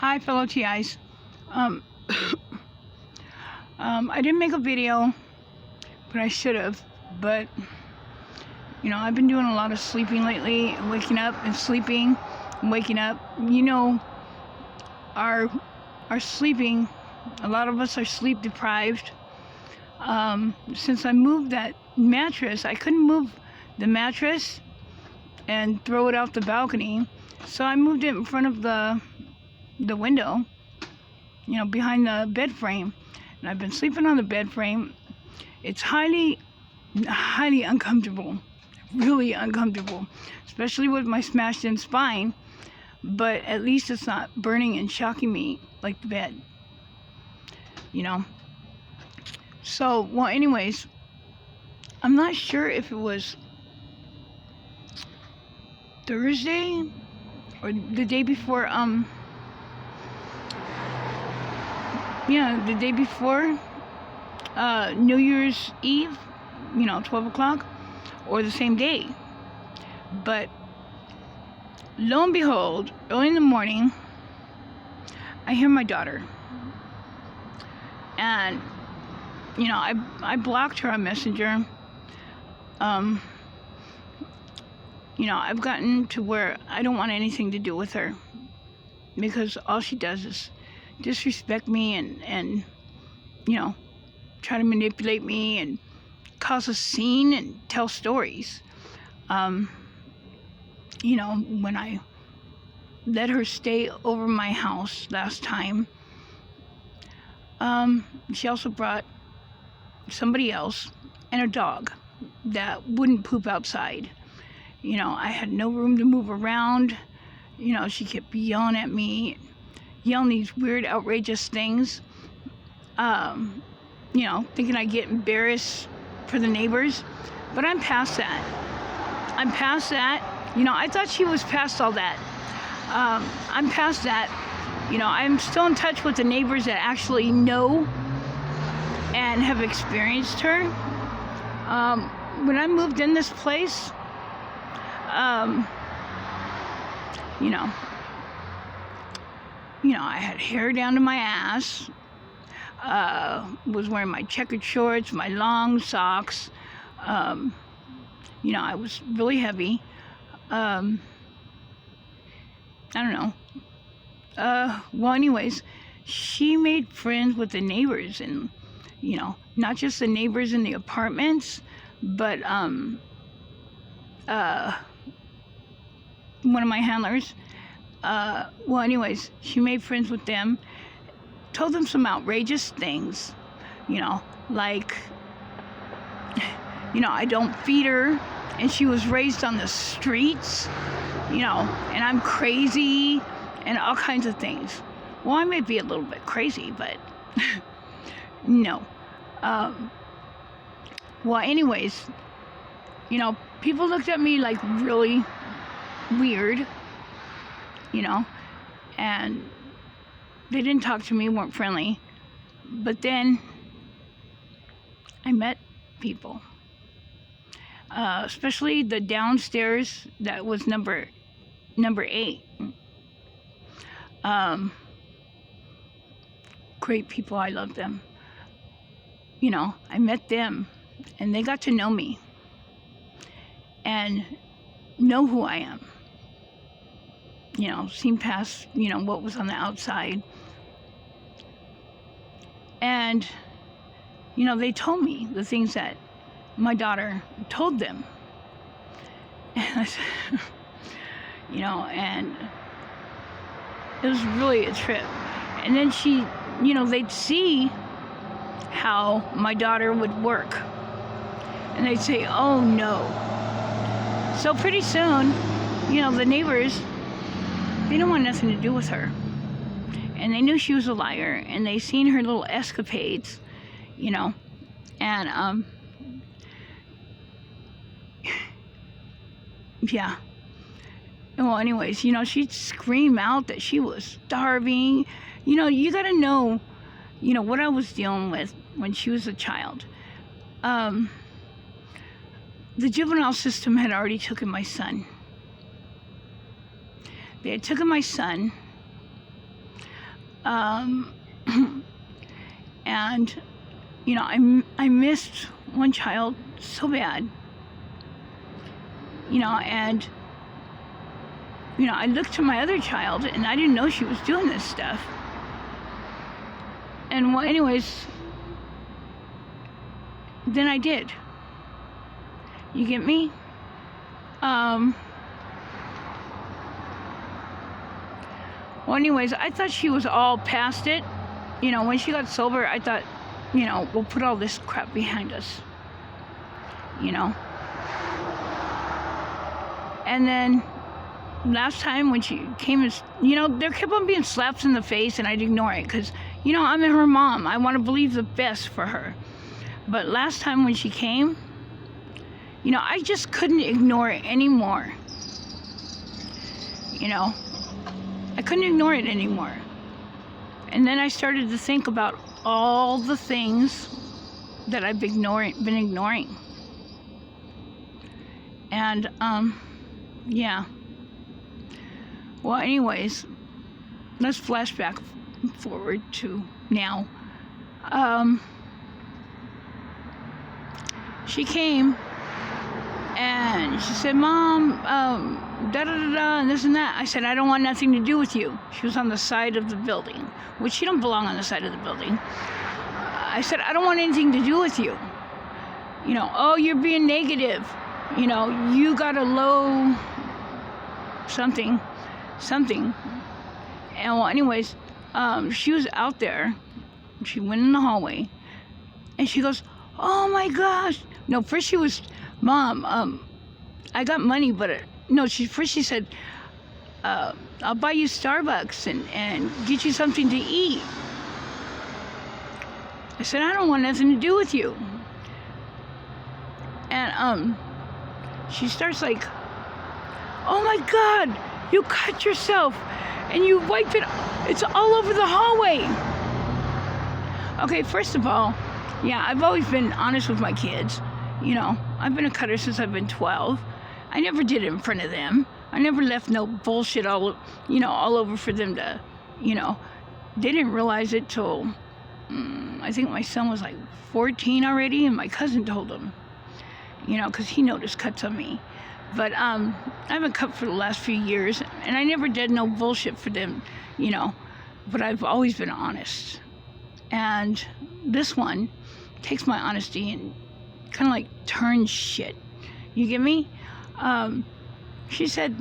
Hi, fellow TIs. Um, I didn't make a video, but I should have. But, I've been doing a lot of sleeping lately, waking up and sleeping, and waking up. Our sleeping, a lot of us are sleep deprived. Since I moved that mattress, I couldn't move the mattress and throw it out the balcony. So I moved it in front of the window, behind the bed frame. And I've been sleeping on the bed frame. It's highly uncomfortable, really uncomfortable, especially with my smashed in spine. But at least it's not burning and shocking me like the bed, So, well, anyways, I'm not sure if it was Thursday or the day before, the day before New Year's Eve, 12 o'clock, or the same day. But lo and behold, early in the morning, I hear my daughter. And, I blocked her on Messenger. I've gotten to where I don't want anything to do with her, because all she does is disrespect me and try to manipulate me and cause a scene and tell stories. When I let her stay over my house last time, she also brought somebody else and a dog that wouldn't poop outside. I had no room to move around. She kept yelling at me, yelling these weird, outrageous things. Thinking I get embarrassed for the neighbors. But I'm past that. I thought she was past all that. I'm past that. I'm still in touch with the neighbors that actually know and have experienced her. When I moved in this place, I had hair down to my ass, was wearing my checkered shorts, my long socks, I was really heavy. I don't know. Well, anyways, she made friends with the neighbors, and, not just the neighbors in the apartments, but, one of my handlers. Well, anyways, she made friends with them, told them some outrageous things, like, I don't feed her, and she was raised on the streets, and I'm crazy, and all kinds of things. Well, I may be a little bit crazy, but no. Well, anyways, people looked at me like really weird, and they didn't talk to me, weren't friendly. But then I met people, especially the downstairs that was number 8. Great people, I love them. I met them, and they got to know me and know who I am. Seen past, what was on the outside. And, they told me the things that my daughter told them. And, and it was really a trip. And then they'd see how my daughter would work. And they'd say, oh no. So pretty soon, the neighbors, they didn't want nothing to do with her. And they knew she was a liar, and they seen her little escapades, and, yeah. Well, anyways, she'd scream out that she was starving. You gotta know, what I was dealing with when she was a child. The juvenile system had already taken my son. They had taken my son. Um, and, I missed one child so bad, and, I looked to my other child and I didn't know she was doing this stuff. And well, anyways, then I did. You get me? Well, anyways, I thought she was all past it. When she got sober, I thought, we'll put all this crap behind us. And then last time when she came, there kept on being slaps in the face, and I'd ignore it because, I'm her mom. I want to believe the best for her. But last time when she came, I just couldn't ignore it anymore. I couldn't ignore it anymore. And then I started to think about all the things that I've been ignoring. And, yeah. Well, anyways, let's flash back forward to now. She came and she said, "Mom, da-da-da-da, and this and that." I said, "I don't want nothing to do with you." She was on the side of the building, which she don't belong on the side of the building. I said, "I don't want anything to do with you. Oh, you're being negative. You got a low something. And well, anyways, she was out there. She went in the hallway, and she goes, "Oh my gosh." No, first she was, "Mom, I got money, but no." First she said, "I'll buy you Starbucks and get you something to eat." I said, "I don't want nothing to do with you." And she starts like, "Oh my God, you cut yourself and you wiped it. It's all over the hallway." Okay, first of all, yeah, I've always been honest with my kids. I've been a cutter since I've been 12. I never did it in front of them. I never left no bullshit all over for them to, they didn't realize it till, I think my son was like 14 already, and my cousin told him, because he noticed cuts on me. But I haven't cut for the last few years, and I never did no bullshit for them, but I've always been honest. And this one takes my honesty and kind of like turns shit. You get me? She said,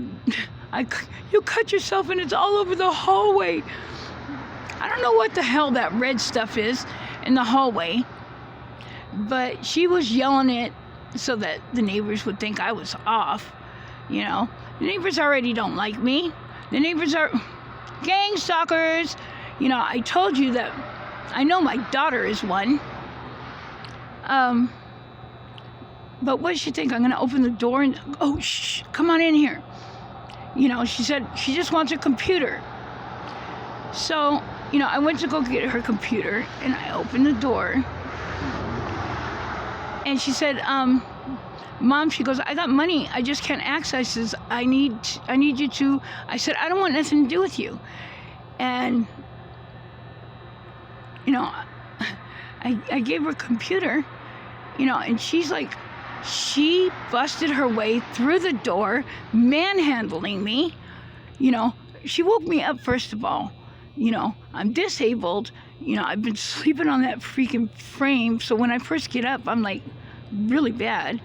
"You cut yourself and it's all over the hallway." I don't know what the hell that red stuff is in the hallway, but she was yelling it so that the neighbors would think I was off. The neighbors already don't like me. The neighbors are gang stalkers. I told you that I know my daughter is one. But what does she think? I'm going to open the door and, "Oh, shh, come on in here." She said she just wants her computer. So, I went to go get her computer, and I opened the door. And she said, "Mom," she goes, "I got money. I just can't access this. I need you to." I said, "I don't want nothing to do with you." And, I gave her a computer, and she's like, she busted her way through the door, manhandling me. She woke me up, first of all. I'm disabled. I've been sleeping on that freaking frame. So when I first get up, I'm like really bad.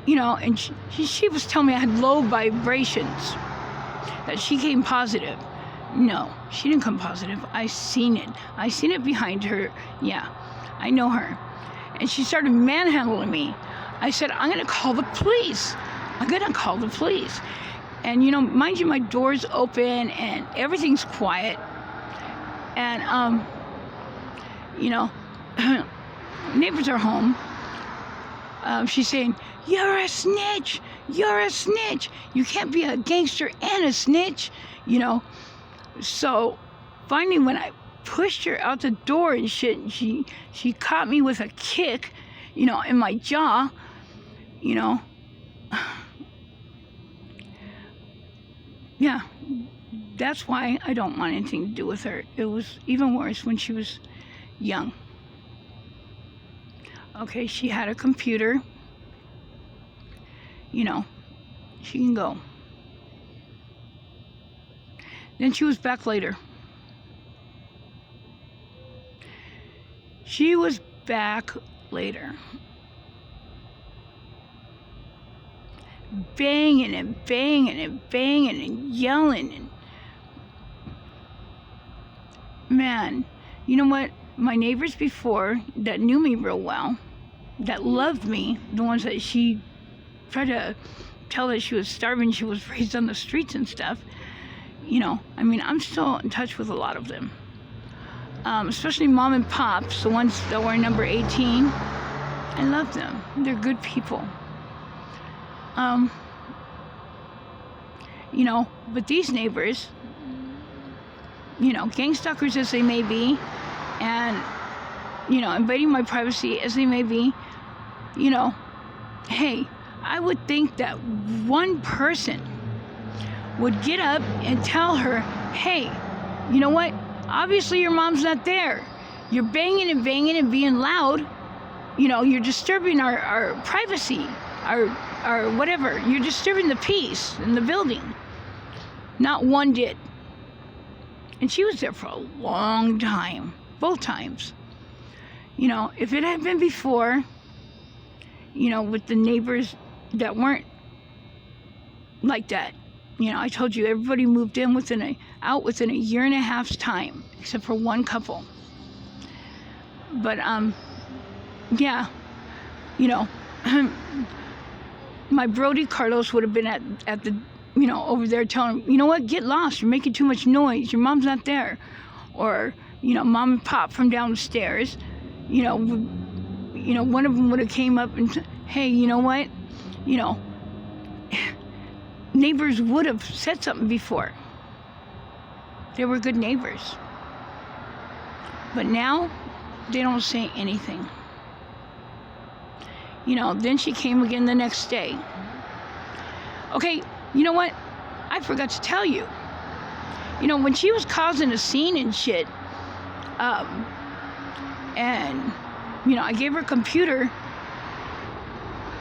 And she was telling me I had low vibrations, that she came positive. No, she didn't come positive. I seen it behind her. Yeah, I know her. And she started manhandling me. I said, "I'm going to call the police. And, mind you, my door's open and everything's quiet. And, neighbors are home. She's saying, "You're a snitch. You can't be a gangster and a snitch." So finally, when I pushed her out the door and shit, and she caught me with a kick, in my jaw, Yeah, That's why I don't want anything to do with her. It was even worse when she was young. Okay, she had a computer. You know, she can go. Then she was back later. She was back later. Banging and banging and banging and yelling. And man, you know what? My neighbors before that knew me real well, that loved me, the ones that she tried to tell that she was starving, she was raised on the streets and stuff, you know, I mean, I'm still in touch with a lot of them. Especially mom and pops, the ones that were number 18. I love them. They're good people. You know, but these neighbors, you know, gang stalkers as they may be, and, you know, invading my privacy as they may be, you know, hey, I would think that one person would get up and tell her, hey, you know what? Obviously your mom's not there. You're banging and banging and being loud. You know, you're disturbing our privacy, our whatever. You're disturbing the peace in the building. Not one did. And she was there for a long time, both times. You know, if it had been before, you know, with the neighbors that weren't like that, you know, I told you everybody moved in within a year and a half's time, except for one couple. But yeah, you know, my Brody Carlos would have been at the, you know, over there telling him, you know what, get lost, you're making too much noise, your mom's not there. Or, you know, mom and pop from downstairs, you know, one of them would have came up and hey, you know what, you know, neighbors would have said something before. They were good neighbors. But now, they don't say anything. You know, then she came again the next day. Okay, you know what? I forgot to tell you. You know, when she was causing a scene and shit, and, you know, I gave her a computer,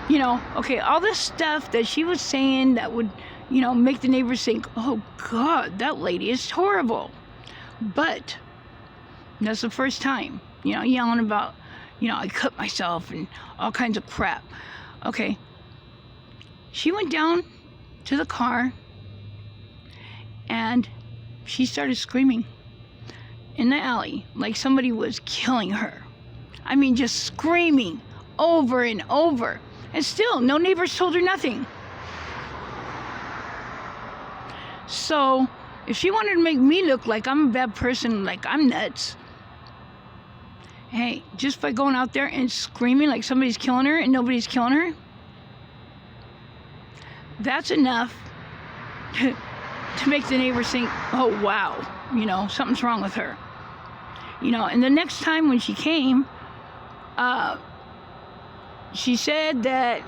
you know, okay, all this stuff that she was saying that would, you know, make the neighbors think, oh God, that lady is horrible. But that's the first time, you know, yelling about, you know, I cut myself and all kinds of crap. Okay. She went down to the car and she started screaming in the alley like somebody was killing her. I mean, just screaming over and over. And still, no neighbors told her nothing. So, if she wanted to make me look like I'm a bad person, like I'm nuts, hey, just by going out there and screaming like somebody's killing her and nobody's killing her, that's enough to make the neighbors think, oh wow, you know, something's wrong with her. You know, and the next time when she came, she said that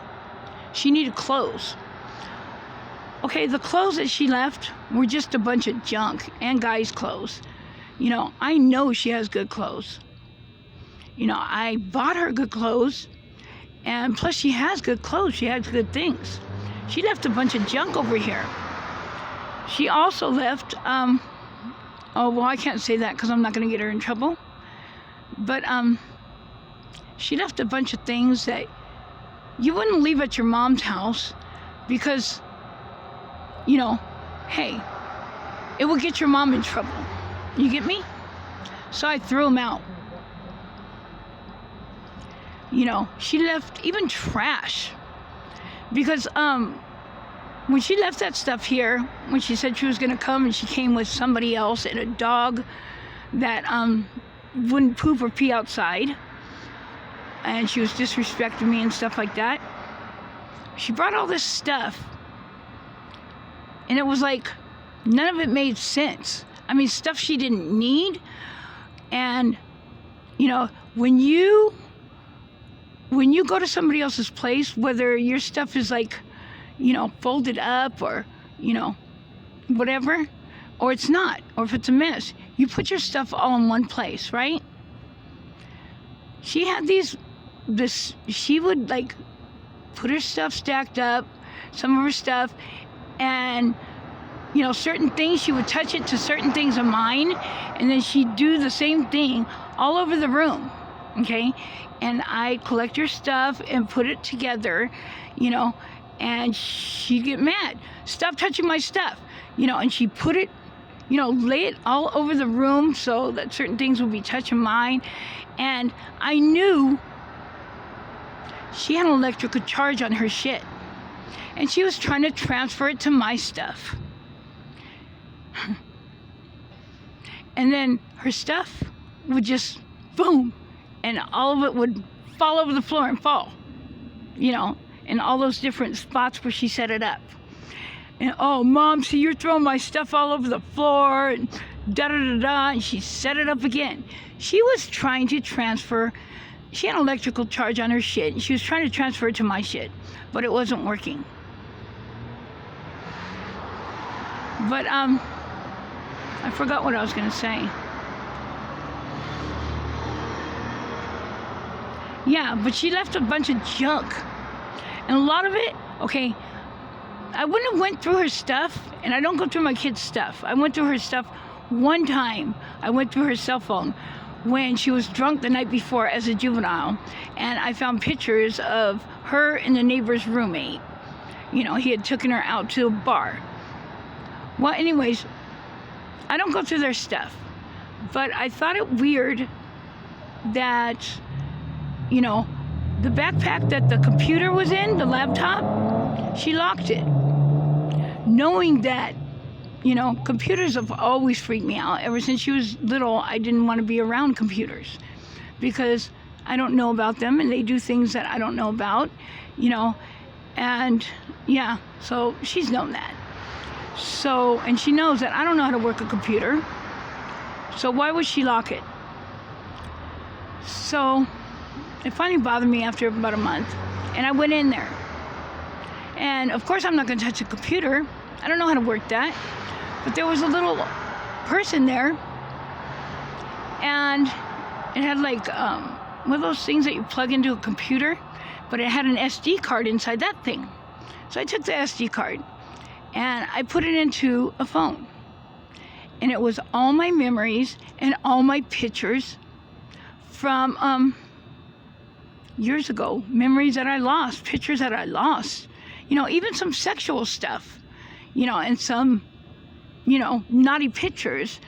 she needed clothes. Okay, the clothes that she left were just a bunch of junk and guys' clothes. You know, I know she has good clothes. You know, I bought her good clothes, and plus she has good clothes. She has good things. She left a bunch of junk over here. She also left, oh, well, I can't say that because I'm not going to get her in trouble. But, she left a bunch of things that you wouldn't leave at your mom's house because, you know, hey, it will get your mom in trouble. You get me? So I threw them out. You know, she left even trash because when she left that stuff here, when she said she was going to come and she came with somebody else and a dog that wouldn't poop or pee outside, and she was disrespecting me and stuff like that. She brought all this stuff, and it was like none of it made sense. I mean, stuff she didn't need. And you know, when you go to somebody else's place, whether your stuff is like, you know, folded up or, you know, whatever, or it's not, or if it's a mess, you put your stuff all in one place, right? She had she would like put her stuff stacked up, some of her stuff, and certain things, she would touch it to certain things of mine, and then she'd do the same thing all over the room, okay? And I collect her stuff and put it together, and she'd get mad. Stop touching my stuff, and she put it, lay it all over the room so that certain things would be touching mine. And I knew she had an electrical charge on her shit, and she was trying to transfer it to my stuff. And then her stuff would just boom, and all of it would fall over the floor and fall, in all those different spots where she set it up. And, oh, Mom, see, you're throwing my stuff all over the floor, and da-da-da-da, and she set it up again. She was trying to transfer, she had an electrical charge on her shit, and she was trying to transfer it to my shit, but it wasn't working. But, I forgot what I was going to say. Yeah, but she left a bunch of junk. And a lot of it, okay, I wouldn't have went through her stuff, and I don't go through my kids' stuff. I went through her stuff one time. I went through her cell phone when she was drunk the night before as a juvenile, and I found pictures of her and the neighbor's roommate. He had taken her out to a bar. Well, anyways, I don't go through their stuff, but I thought it weird that, the backpack that the computer was in, the laptop, she locked it. Knowing that, computers have always freaked me out. Ever since she was little, I didn't want to be around computers because I don't know about them, and they do things that I don't know about, and yeah, so she's known that. So, and she knows that I don't know how to work a computer. So why would she lock it? So it finally bothered me after about a month, and I went in there. And of course I'm not going to touch a computer. I don't know how to work that. But there was a little person there, and it had like one of those things that you plug into a computer, but it had an SD card inside that thing. So I took the SD card and I put it into a phone, and it was all my memories and all my pictures from years ago, memories that I lost, pictures that I lost, even some sexual stuff, and some, naughty pictures,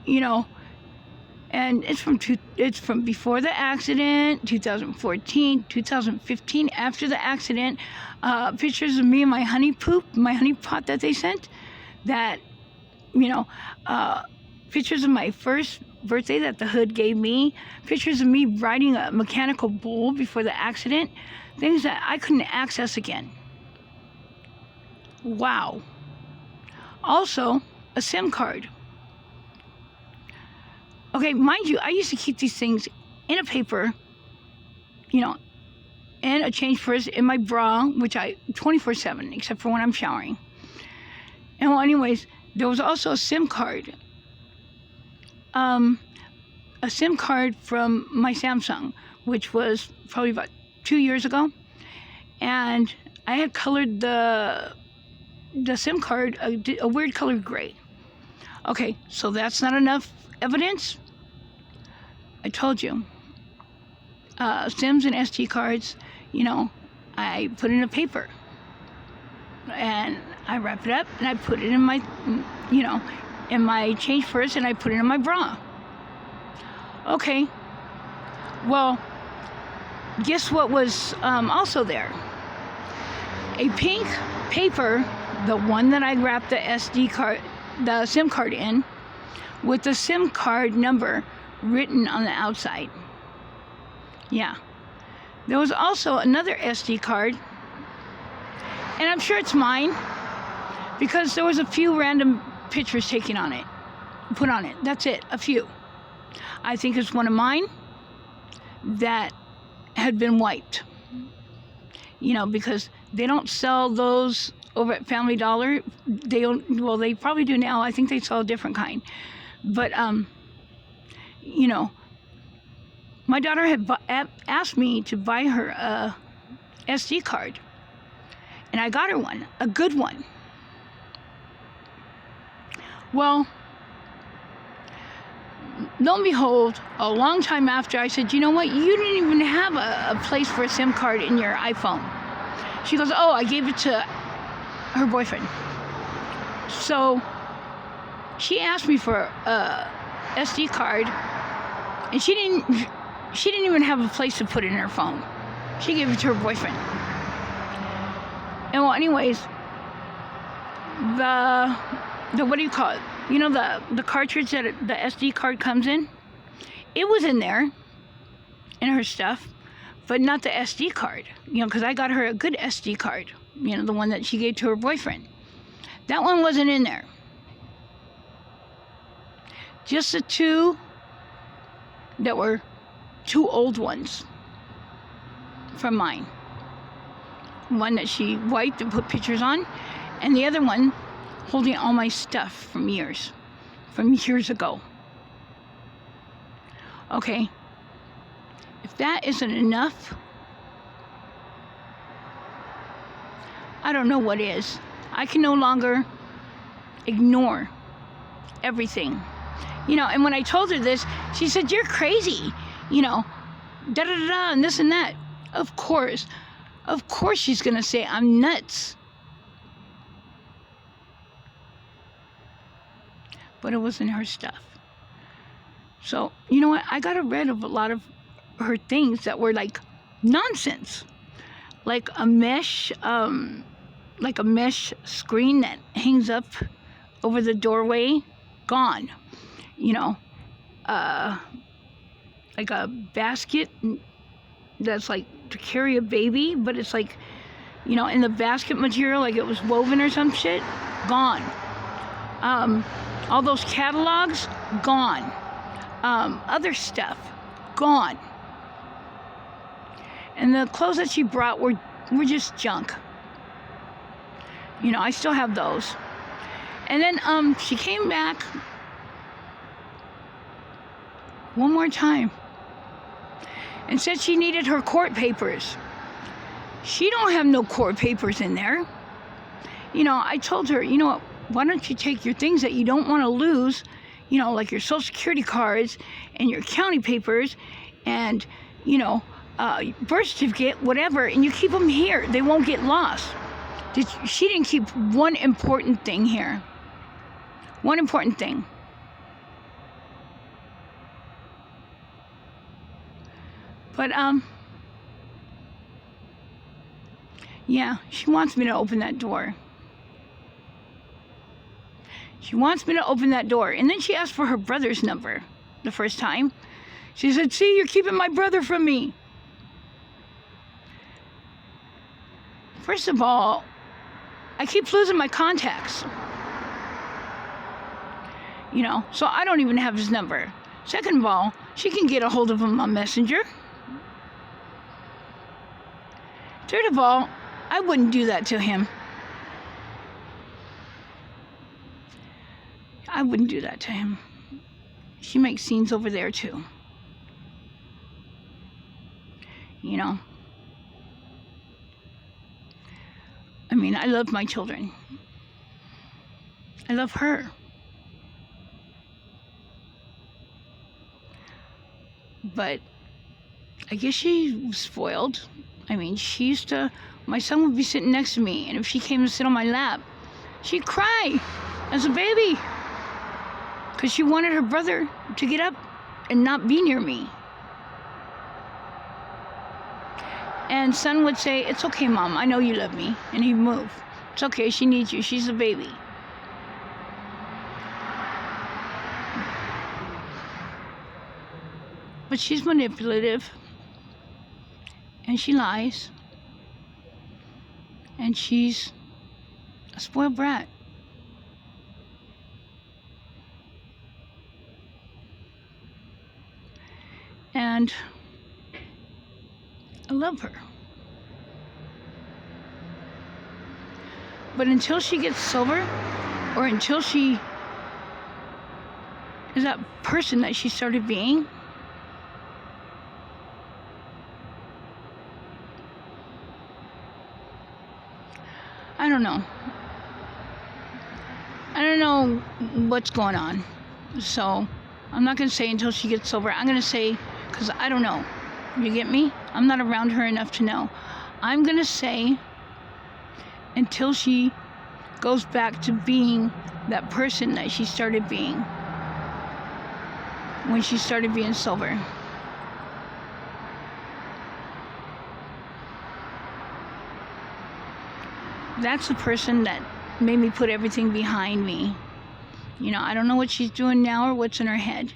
and it's from before the accident, 2014, 2015, after the accident, pictures of me and my honey pot that they sent, that, pictures of my first birthday that the hood gave me, pictures of me riding a mechanical bull before the accident, things that I couldn't access again. Wow. Also, a SIM card. Okay, mind you, I used to keep these things in a paper, and a change purse in my bra, which I 24/7, except for when I'm showering. And well, anyways, there was also a SIM card. A SIM card from my Samsung, which was probably about 2 years ago, and I had colored the SIM card a weird colored gray. Okay, so that's not enough evidence. I told you. SIMs and SD cards, I put in a paper, and I wrap it up, and I put it in my, in my change purse, and I put it in my bra. Okay. Well, guess what was also there? A pink paper, the one that I wrapped the SIM card in, with the SIM card number written on the outside. Yeah. There was also another SD card, and I'm sure it's mine, because there was a few random pictures taken on it, put on it. That's it, a few. I think it's one of mine that had been wiped. Because they don't sell those over at Family Dollar. They don't, well, they probably do now. I think they sell a different kind. But, you know, my daughter had asked me to buy her a SD card. And I got her one, a good one. Well, lo and behold, a long time after, I said, you know what? You didn't even have a place for a SIM card in your iPhone. She goes, oh, I gave it to her boyfriend. So she asked me for a SD card, and she didn't even have a place to put it in her phone. She gave it to her boyfriend. And well, anyways, the what do you call it? You know, the cartridge that the SD card comes in? It was in there, in her stuff, but not the SD card. You know, because I got her a good SD card. You know, the one that she gave to her boyfriend. That one wasn't in there. Just the two that were two old ones from mine. One that she wiped and put pictures on, and the other one holding all my stuff from years ago. Okay, if that isn't enough, I don't know what is. I can no longer ignore everything. You know, and when I told her this, she said, you're crazy. You know, da-da-da-da, and this and that. Of course she's gonna say I'm nuts. But it wasn't her stuff. So, you know what? I got rid of a lot of her things that were like nonsense. Like a mesh screen that hangs up over the doorway, gone. You know, like a basket that's like to carry a baby, but it's like, you know, in the basket material, like it was woven or some shit, gone. All those catalogs, gone. Other stuff, gone. And the clothes that she brought were just junk. You know, I still have those. And then she came back one more time and said she needed her court papers. She don't have no court papers in there. You know, I told her, you know what, why don't you take your things that you don't want to lose, you know, like your social security cards and your county papers and, you know, birth certificate, whatever, and you keep them here. They won't get lost. She didn't keep one important thing here. One important thing. But, yeah, she wants me to open that door. She wants me to open that door. And then she asked for her brother's number the first time. She said, see, you're keeping my brother from me. First of all, I keep losing my contacts. You know, so I don't even have his number. Second of all, she can get a hold of him on Messenger. Third of all, I wouldn't do that to him. I wouldn't do that to him. She makes scenes over there too. You know. I mean, I love my children. I love her. But I guess she was spoiled. I mean, she used to, my son would be sitting next to me, and if she came to sit on my lap, she'd cry as a baby. Because she wanted her brother to get up and not be near me. And son would say, it's okay, Mom, I know you love me. And he'd move. It's okay, she needs you, she's a baby. But she's manipulative. And she lies. And she's a spoiled brat. And I love her. But until she gets sober, or until she is that person that she started being, I don't know. I don't know what's going on. So I'm not going to say until she gets sober. I'm going to say, because I don't know. You get me? I'm not around her enough to know. I'm going to say until she goes back to being that person that she started being when she started being sober. That's the person that made me put everything behind me. You know, I don't know what she's doing now or what's in her head.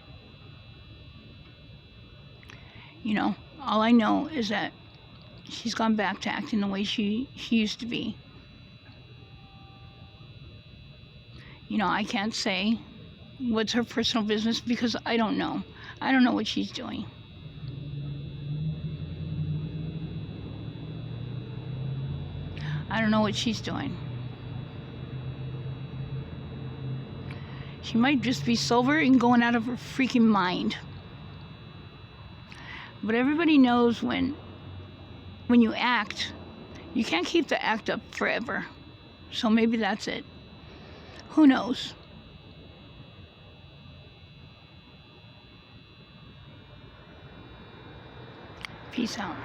You know, all I know is that she's gone back to acting the way she used to be. You know, I can't say what's her personal business because I don't know. I don't know what she's doing. I don't know what she's doing. She might just be sober and going out of her freaking mind. But everybody knows when you act, you can't keep the act up forever. So maybe that's it. Who knows? Peace out.